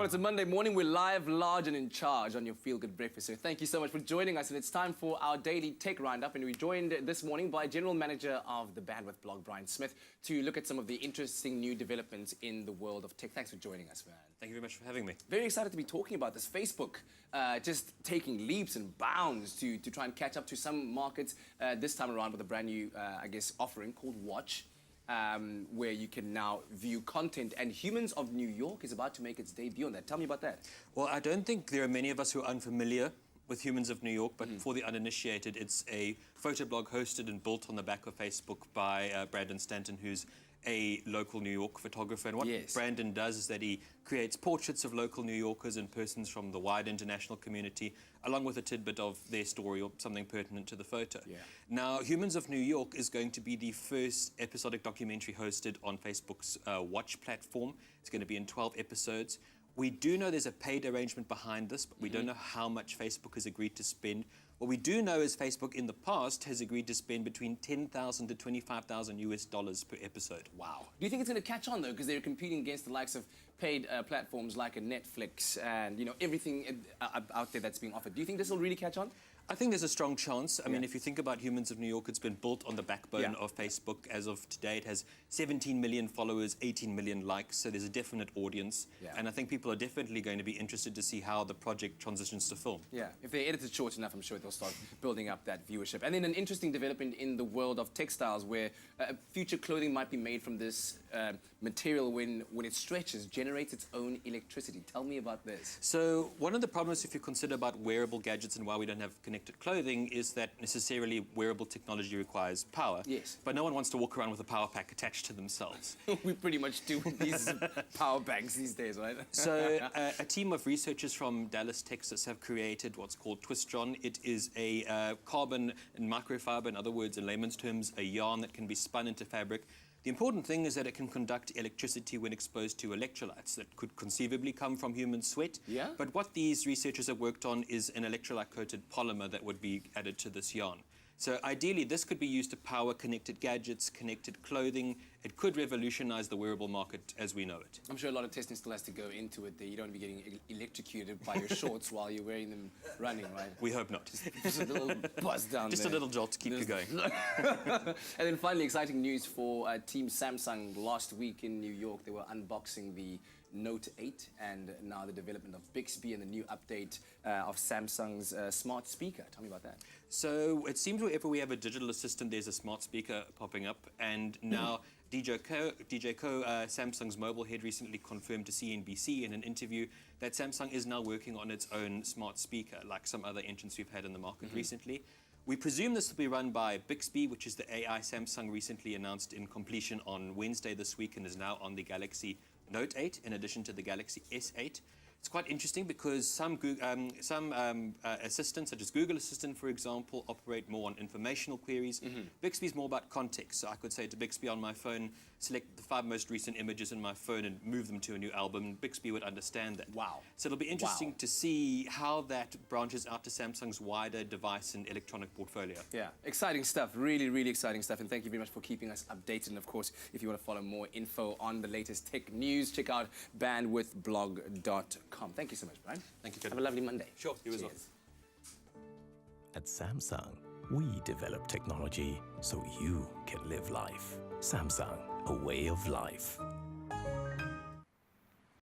Well, it's a Monday morning. We're live, large and in charge on your Feel Good Breakfast. So thank you so much for joining us. And it's time for our daily tech roundup. And we're joined this morning by General Manager of the Bandwidth blog, Bryan to look at some of the interesting new developments in the world of tech. Thanks for joining us, man. Thank you very much for having me. Very excited to be talking about this. Facebook just taking leaps and bounds to try and catch up to some markets this time around with a brand new, offering called Watch. Where you can now view content, and Humans of New York is about to make its debut on that. Tell me about that. Well, I don't think there are many of us who are unfamiliar with Humans of New York, but for the uninitiated, it's a photo blog hosted and built on the back of Facebook by Brandon Stanton, who's a local New York photographer. And what Brandon does is that he creates portraits of local New Yorkers and persons from the wide international community, along with a tidbit of their story or something pertinent to the photo. Now, Humans of New York is going to be the first episodic documentary hosted on Facebook's Watch platform. It's going to be in 12 episodes. We do know there's a paid arrangement behind this, but we don't know how much Facebook has agreed to spend. What we do know is Facebook in the past has agreed to spend between $10,000 to $25,000 per episode. Wow. Do you think it's going to catch on, though? Because they're competing against the likes of paid platforms like a Netflix and, you know, everything out there that's being offered. Do you think this will really catch on? I think there's a strong chance. I mean, if you think about Humans of New York, it's been built on the backbone of Facebook. As of today, it has 17 million followers, 18 million likes, so there's a definite audience. And I think people are definitely going to be interested to see how the project transitions to film. If they edit it short enough, I'm sure they'll start building up that viewership. And then an interesting development in the world of textiles, where future clothing might be made from this material when it stretches, generates its own electricity. Tell me about this. So one of the problems, if you consider about wearable gadgets and why we don't have connected clothing, is that necessarily wearable technology requires power. But no one wants to walk around with a power pack attached to themselves. We pretty much do with these power banks these days, right? So a team of researchers from Dallas, Texas have created what's called Twiston. It is a carbon and microfiber, in other words, in layman's terms, a yarn that can be spun into fabric. The important thing is that it can conduct electricity when exposed to electrolytes that could conceivably come from human sweat. But what these researchers have worked on is an electrolyte-coated polymer that would be added to this yarn. So ideally, this could be used to power connected gadgets, connected clothing. It could revolutionize the wearable market as we know it. I'm sure a lot of testing still has to go into it. That you don't want to be getting electrocuted by your shorts while you're wearing them running, right? We hope not. Just a little buzz down Just there. a little jolt to keep you going. And then finally, exciting news for Team Samsung. Last week in New York, they were unboxing the Note 8 and now the development of Bixby and the new update of Samsung's smart speaker. Tell me about that. So it seems wherever we have a digital assistant, there's a smart speaker popping up. And now DJ Ko, Samsung's mobile head, recently confirmed to CNBC in an interview that Samsung is now working on its own smart speaker, like some other entrants we've had in the market recently. We presume this will be run by Bixby, which is the AI Samsung recently announced in completion on Wednesday this week and is now on the Galaxy Note 8 in addition to the Galaxy S8. It's quite interesting because some assistants, such as Google Assistant, for example, operate more on informational queries. Bixby's more about context. So I could say to Bixby on my phone, select the 5 most recent images in my phone and move them to a new album. And Bixby would understand that. Wow. So it'll be interesting to see how that branches out to Samsung's wider device and electronic portfolio. Exciting stuff. Really, really exciting stuff. And thank you very much for keeping us updated. And of course, if you want to follow more info on the latest tech news, check out bandwidthblog.com. Thank you so much, Bryan. Thank you, Jim. Have a lovely Monday. Sure, you as well. At Samsung, we develop technology so you can live life. Samsung, a way of life.